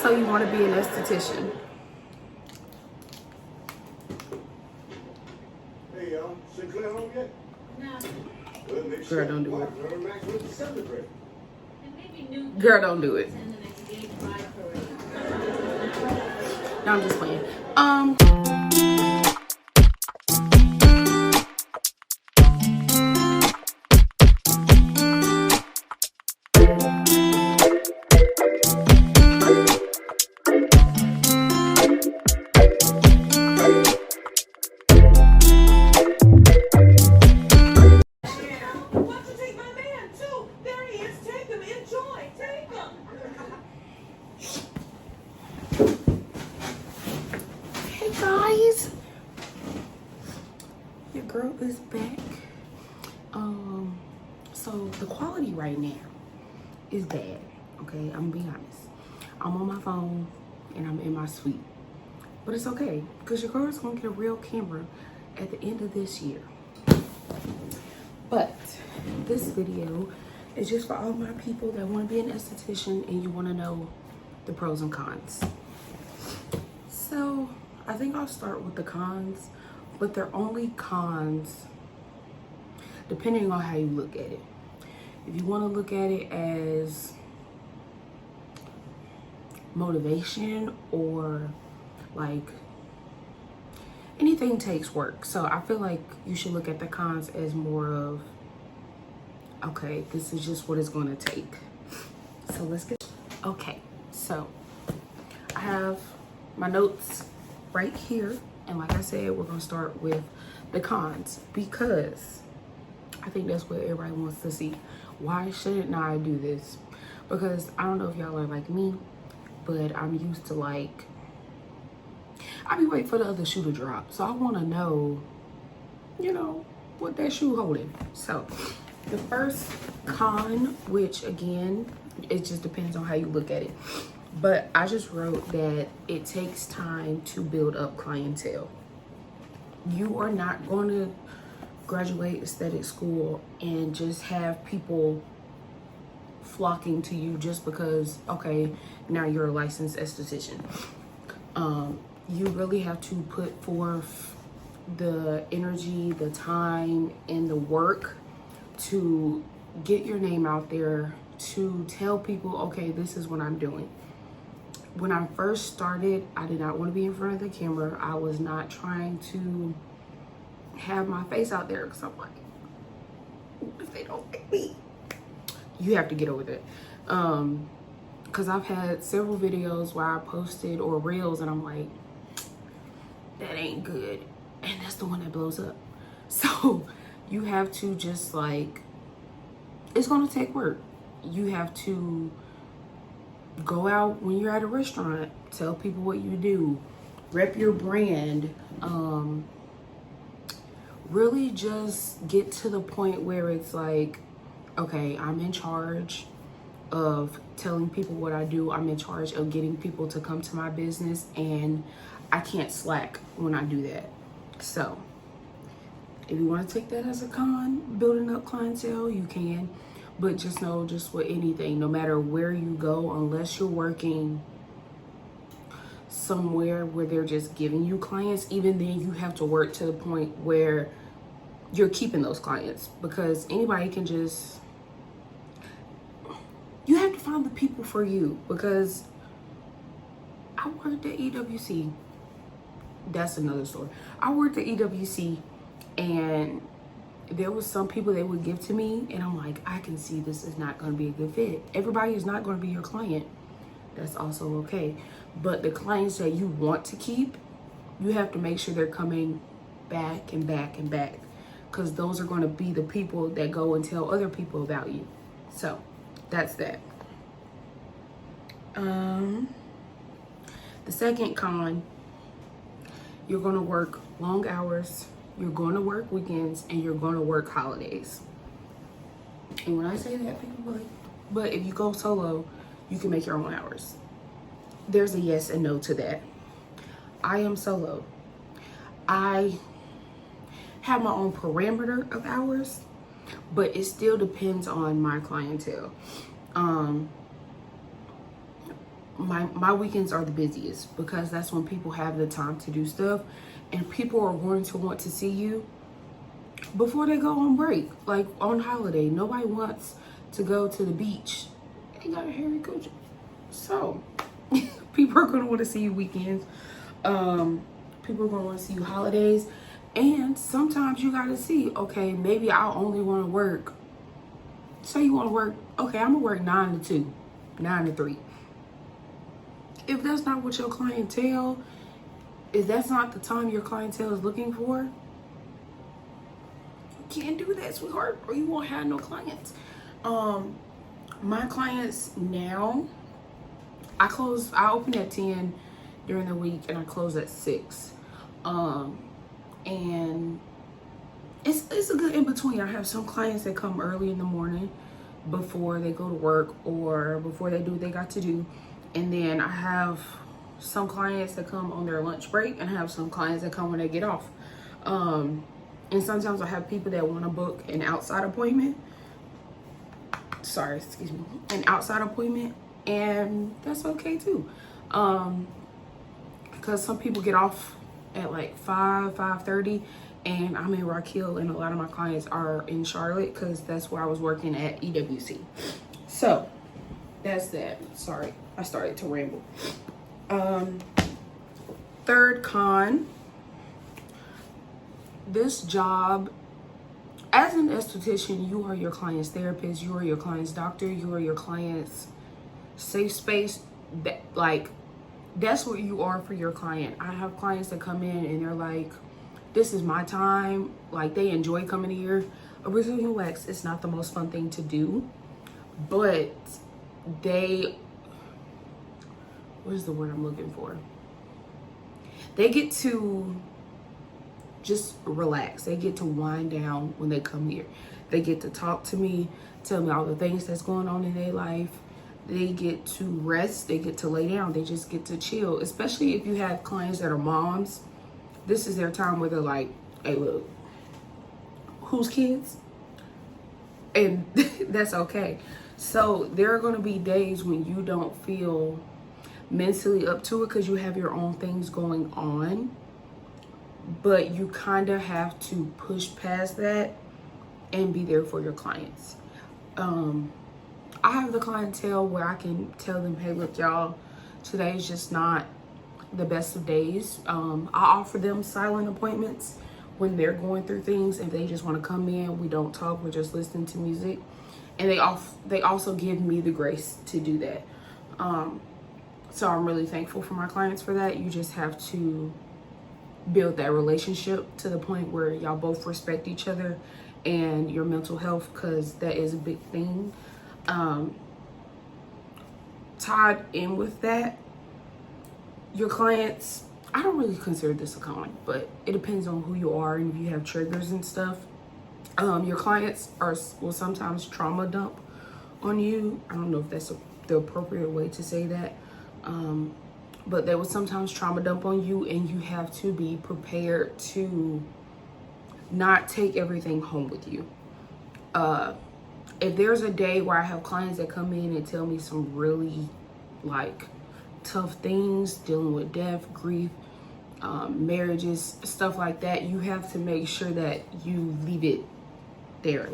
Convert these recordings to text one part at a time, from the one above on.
So you want to be an esthetician? Hey y'all, Sinclair home yet? No. Girl, don't do it. Girl, don't do it. No, I'm just playing. Hey guys, your girl is back. So the quality right now is bad. Okay, I'm gonna be honest. I'm on my phone and I'm in my suite, but it's okay because your girl's gonna get a real camera at the end of this year. But this video is just for all my people that want to be an esthetician and you want to know the pros and cons. So I think I'll start with the cons, but they're only cons depending on how you look at it. If you want to look at it as motivation or like anything takes work. So I feel like you should look at the cons as more of, okay, this is just what it's going to take. So let's get, okay. So I have my notes right here. And like I said, we're going to start with the cons because I think that's what everybody wants to see. Why shouldn't I do this? Because I don't know if y'all are like me, but I'm used to like, I be waiting for the other shoe to drop. So I want to know, you know, what that shoe holding. So the first con, which again, it just depends on how you look at it. But I just wrote that it takes time to build up clientele. You are not going to graduate aesthetic school and just have people flocking to you just because, okay, now you're a licensed esthetician. You really have to put forth the energy, the time, and the work to get your name out there, to tell people, okay, this is what I'm doing. When I first started, I did not want to be in front of the camera. I was not trying to have my face out there because I'm like, what if they don't like me? You have to get over that. Because I've had several videos where I posted or reels and I'm like, that ain't good. And that's the one that blows up. So you have to just like, it's going to take work. You have to go out when you're at a restaurant, tell people what you do, rep your brand, really just get to the point where it's like, okay, I'm in charge of telling people what I do. I'm in charge of getting people to come to my business, and I can't slack when I do that. So if you want to take that as a con, building up clientele, you can. But just know, just with anything, no matter where you go, unless you're working somewhere where they're just giving you clients, even then you have to work to the point where you're keeping those clients, because anybody can just, you have to find the people for you. Because I worked at EWC. That's another story. I worked at EWC and there was some people they would give to me and I'm like, I can see this is not going to be a good fit. Everybody is not going to be your client. That's also okay. But the clients that you want to keep, you have to make sure they're coming back and back and back, because those are going to be the people that go and tell other people about you. So that's that. The second con, you're going to work long hours, you're going to work weekends, and you're going to work holidays. And when I say that, people are like, but if you go solo, you can make your own hours. There's a yes and no to that. I am solo. I have my own parameter of hours, but it still depends on my clientele. my weekends are the busiest because that's when people have the time to do stuff, and people are going to want to see you before they go on break, like on holiday. Nobody wants to go to the beach. They got a hairy coochie. So people are going to want to see you weekends. People are going to want to see you holidays. And sometimes you got to see, okay, maybe I only want to work. Say you want to work, okay, I'm going to work 9 to 2, 9 to 3. If that's not what your clientele, if that's not the time your clientele is looking for, you can't do that, sweetheart, or you won't have no clients. My clients now, I open at 10 during the week and I close at 6. And it's a good in between. I have some clients that come early in the morning before they go to work or before they do what they got to do. And then I have some clients that come on their lunch break, and I have some clients that come when they get off. And sometimes I have people that want to book an outside appointment. An outside appointment, and that's okay too. Because some people get off at like 5:30, and I'm in Rock Hill, and a lot of my clients are in Charlotte because that's where I was working at EWC. So that's that. Sorry, I started to ramble. Third con, this job, as an esthetician, you are your client's therapist, you are your client's doctor, you are your client's safe space. That's what you are for your client. I have clients that come in and they're like, this is my time. Like, they enjoy coming here. Originally wax, it's not the most fun thing to do, but what is the word I'm looking for? They get to just relax. They get to wind down when they come here. They get to talk to me, tell me all the things that's going on in their life. They get to rest. They get to lay down. They just get to chill. Especially if you have clients that are moms. This is their time where they're like, hey, look, whose kids? And that's okay. So there are going to be days when you don't feel mentally up to it because you have your own things going on. But you kind of have to push past that and be there for your clients. I have the clientele where I can tell them, hey, look, y'all, today is just not the best of days. I offer them silent appointments when they're going through things and they just want to come in. We don't talk, we're just listening to music. And they also give me the grace to do that. So I'm really thankful for my clients for that. You just have to build that relationship to the point where y'all both respect each other and your mental health, because that is a big thing. Tied in with that, your clients, I don't really consider this a con, but it depends on who you are and if you have triggers and stuff. Your clients will sometimes trauma dump on you. I don't know if that's the appropriate way to say that. But they will sometimes trauma dump on you, and you have to be prepared to not take everything home with you. If there's a day where I have clients that come in and tell me some really tough things, dealing with death, grief, marriages, stuff like that, you have to make sure that you leave it there.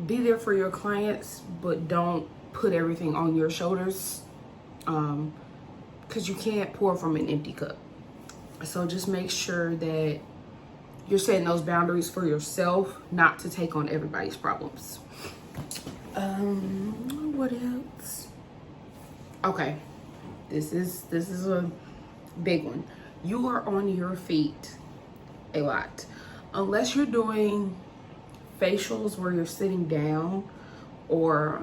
Be there for your clients, but don't put everything on your shoulders. Because you can't pour from an empty cup. So just make sure that you're setting those boundaries for yourself, not to take on everybody's problems. What else? Okay, this is a big one. You are on your feet a lot. Unless you're doing facials where you're sitting down, or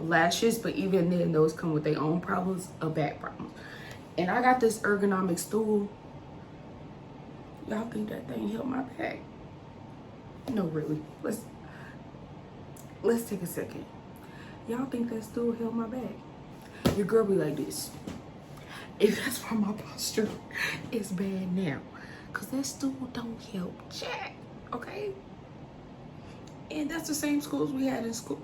lashes, but even then those come with their own problems, a back problem. And I got this ergonomic stool. Y'all think that thing helped my back? No, really. Let's take a second. Y'all think that stool helped my back? Your girl be like this. If that's why my posture is bad now, because that stool don't help jack, okay? And that's the same schools we had in school.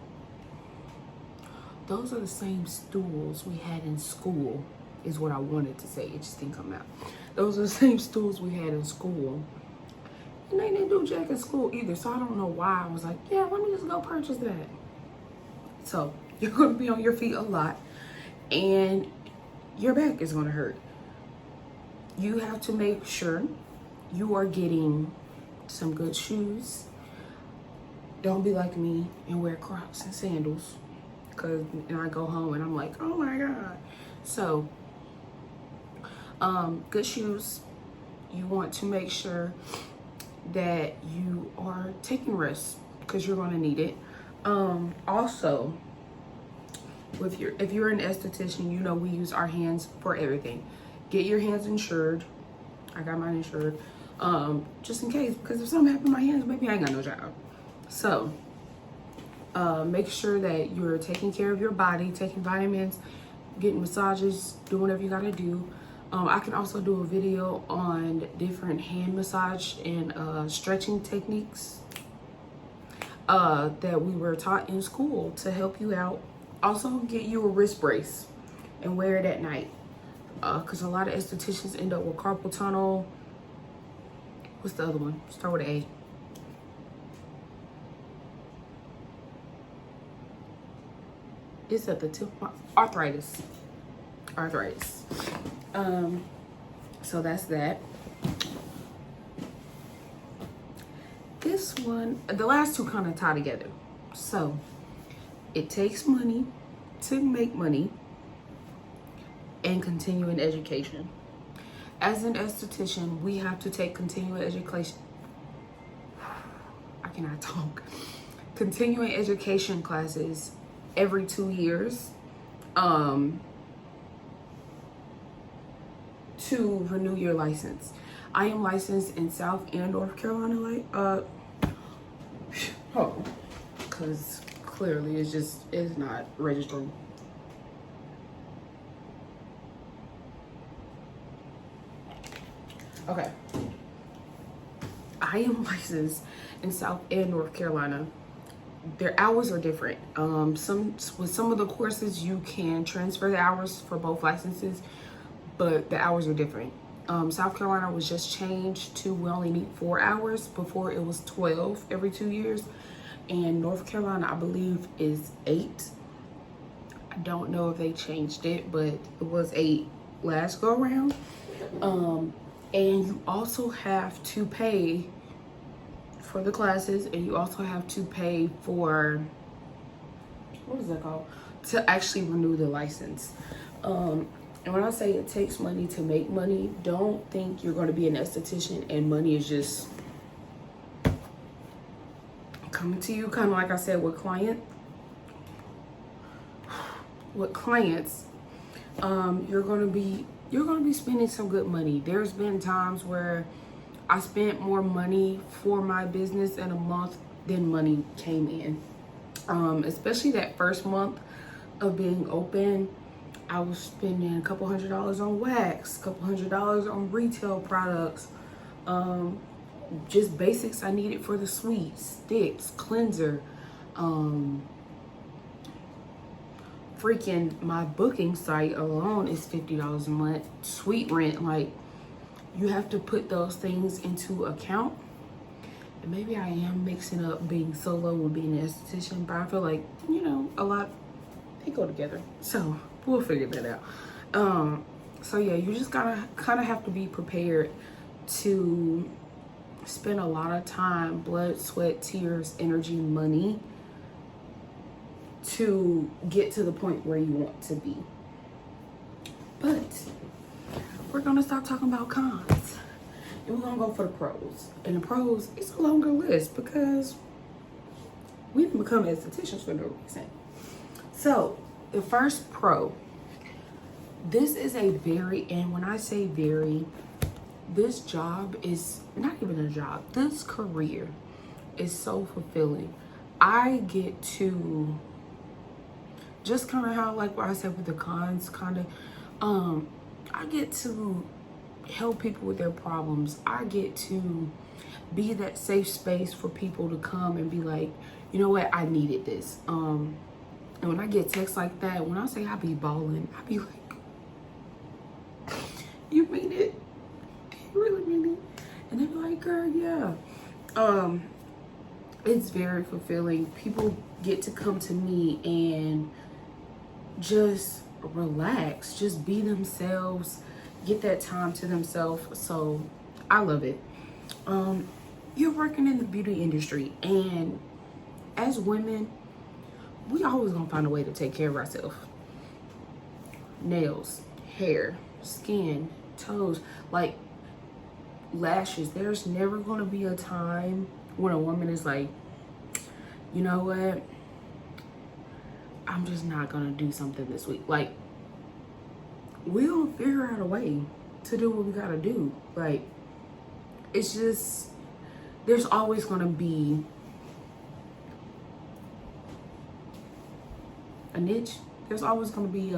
those are the same stools we had in school, is what I wanted to say. It just didn't come out. Those are the same stools we had in school. And they didn't do jack in school either. So I don't know why I was like, yeah, let me just go purchase that. So you're going to be on your feet a lot. And your back is going to hurt. You have to make sure you are getting some good shoes. Don't be like me and wear Crocs and sandals. And I go home and I'm like, oh my God. So, good shoes. You want to make sure that you are taking rest because you're going to need it. Also, if you're an esthetician, you know we use our hands for everything. Get your hands insured. I got mine insured. Just in case, because if something happened to my hands, maybe I ain't got no job. So, make sure that you're taking care of your body, taking vitamins, getting massages, doing whatever you gotta do. I can also do a video on different hand massage and stretching techniques that we were taught in school to help you out. Also, get you a wrist brace and wear it at night. Because a lot of estheticians end up with carpal tunnel. What's the other one? Start with an A. It's at the tip. Arthritis. So that's that. This one, the last two kind of tie together. So it takes money to make money and continuing education. As an esthetician, we have to take continuing education. I cannot talk. Continuing education classes every 2 years to renew your license. I am licensed in South and North Carolina, because clearly it's not registering. Okay. I am licensed in South and North Carolina. Their hours are different. With some of the courses, you can transfer the hours for both licenses, but the hours are different. South Carolina was just changed to we only need 4 hours. Before it was 12 every 2 years. And North Carolina, I believe, is 8. I don't know if they changed it, but it was 8 last go around. And you also have to pay for the classes, and you also have to pay for, what is that called? To actually renew the license. And when I say it takes money to make money, don't think you're going to be an esthetician and money is just coming to you. Kind of like I said with clients, you're going to be spending some good money. There's been times where I spent more money for my business in a month than money came in. Especially that first month of being open, I was spending a couple $100s on wax, a couple $100s on retail products, just basics I needed for the suite, sticks, cleanser, freaking my booking site alone is $50 a month. Suite rent, like, you have to put those things into account. And maybe I am mixing up being solo with being an esthetician, but I feel like, you know, a lot, they go together. So we'll figure that out. So yeah, you just gotta kind of have to be prepared to spend a lot of time, blood, sweat, tears, energy, money to get to the point where you want to be. But we're gonna stop talking about cons and we're gonna go for the pros. And the pros, it's a longer list because we didn't become estheticians for no reason. So the first pro, this is a very, and when I say very, this job is not even a job. This career is so fulfilling. I get to, just kind of how, like what I said with the cons, kind of, I get to help people with their problems. I get to be that safe space for people to come and be like, you know what, I needed this. And when I get texts like that, when I say I be balling, I be like, you mean it? Do you really mean it? And they be like, girl, yeah. It's very fulfilling. People get to come to me and just relax, just be themselves, get that time to themselves. So I love it. You're working in the beauty industry, and as women, we always gonna find a way to take care of ourselves. Nails, hair, skin, toes, like lashes. There's never gonna be a time when a woman is like, you know what, I'm just not gonna do something this week. Like, we'll figure out a way to do what we gotta do. Like, it's just, there's always gonna be a niche. There's always gonna be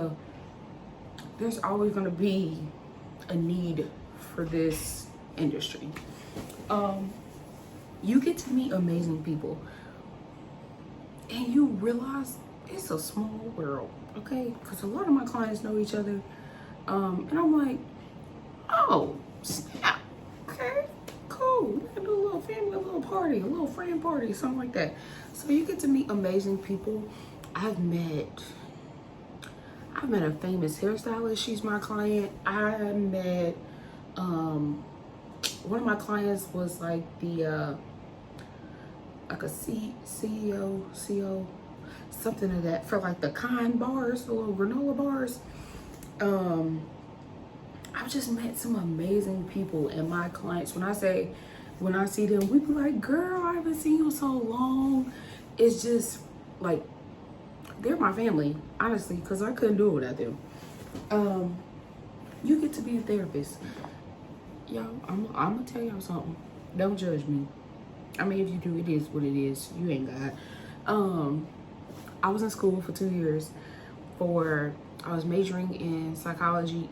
a need for this industry. You get to meet amazing people, and you realize it's a small world, okay? Because a lot of my clients know each other, and I'm like, oh, snap, okay, cool. We can do a little family, a little party, a little friend party, something like that. So you get to meet amazing people. I've met a famous hairstylist. She's my client. I met one of my clients was like the like a CEO, something of that, for like the Kind bars, the little granola bars. I've just met some amazing people, and my clients, when I see them, we be like, girl, I haven't seen you so long. It's just like, they're my family, honestly, because I couldn't do it without them. You get to be a therapist. Yo, I'm gonna tell y'all something. Don't judge me. I mean, if you do, it is what it is. You ain't God. I was in school for 2 years I was majoring in psychology,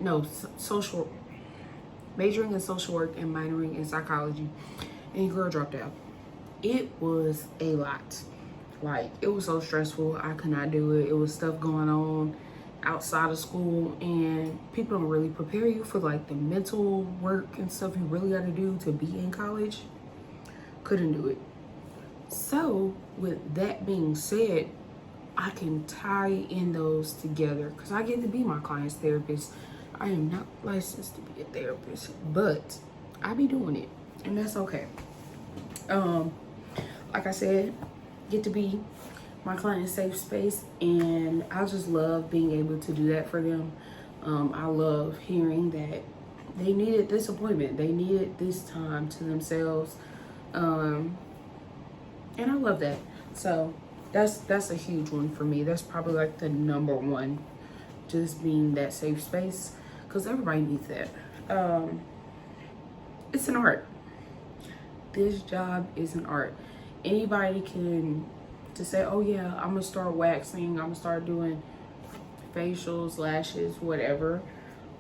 majoring in social work and minoring in psychology, and girl dropped out. It was a lot. Like, it was so stressful. I could not do it. It was stuff going on outside of school, and people don't really prepare you for like the mental work and stuff you really got to do to be in college. Couldn't do it. So with that being said, I can tie in those together because I get to be my client's therapist. I am not licensed to be a therapist, but I be doing it, and that's okay. Like I said, get to be my client's safe space, and I just love being able to do that for them. I love hearing that they needed this appointment, they needed this time to themselves, and I love that. So that's a huge one for me. That's probably like the number one, just being that safe space, because everybody needs that. It's an art. This job is an art. Anybody can to say, oh yeah, I'm gonna start waxing, I'm gonna start doing facials, lashes, whatever.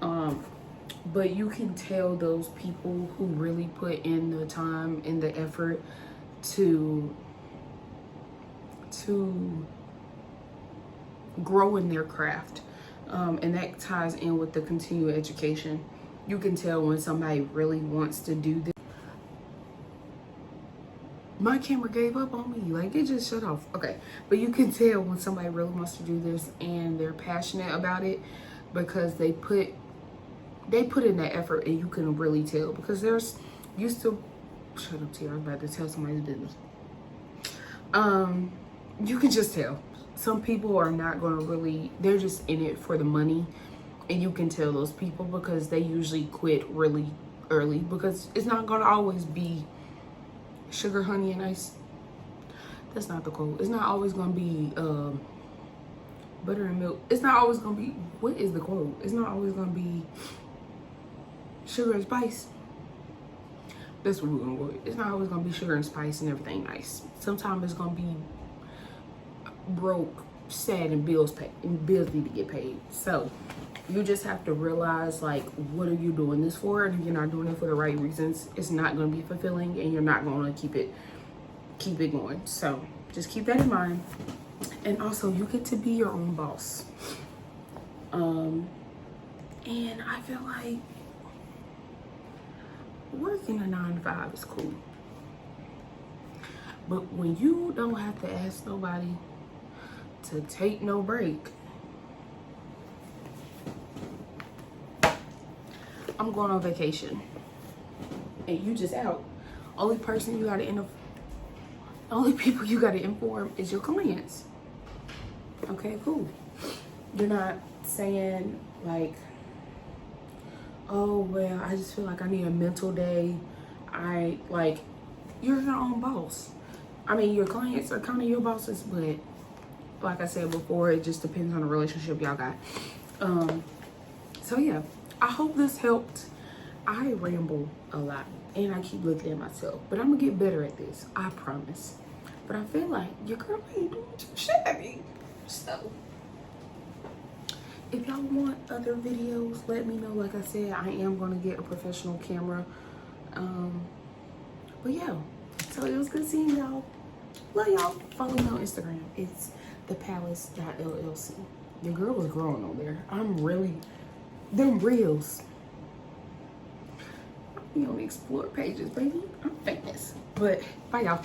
But you can tell those people who really put in the time and the effort to grow in their craft. And that ties in with the continued education. You can tell when somebody really wants to do this. My camera gave up on me, like it just shut off. Okay, but you can tell when somebody really wants to do this and they're passionate about it, because they put in that effort, and you can really tell, because there's used to shut up, Tia, I was about to tell somebody's business. You can just tell some people are not going to really, they're just in it for the money, and you can tell those people because they usually quit really early, because it's not going to always be sugar, honey, and ice. That's not the quote. It's not always gonna be butter and milk. It's not always gonna be, what is the quote? It's not always gonna be sugar and spice. That's what we're gonna go with. It's not always gonna be sugar and spice and everything nice. Sometimes it's gonna be broke, sad, and bills need to get paid. So you just have to realize, like, what are you doing this for? And if you're not doing it for the right reasons, it's not going to be fulfilling, and you're not going to keep it going. So just keep that in mind. And also, you get to be your own boss. And I feel like working a 9 to 5 is cool. But when you don't have to ask nobody to take no break, I'm going on vacation and you just out. Only people you gotta inform is your clients. Okay, cool. You're not saying like, oh well, I just feel like I need a mental day. You're your own boss. I mean, your clients are kind of your bosses, but like I said before, it just depends on the relationship y'all got. So yeah, I hope this helped. I ramble a lot and I keep looking at myself, but I'm gonna get better at this, I promise. But I feel like your girl ain't doing too shabby. So if y'all want other videos, let me know. Like I said, I am gonna get a professional camera. But yeah, so it was good seeing y'all. Love y'all. Follow me on Instagram. It's thepalace.llc. Your girl was growing on there. I'm really, them reels. I'm on the explore pages, baby. I'm famous. But bye y'all.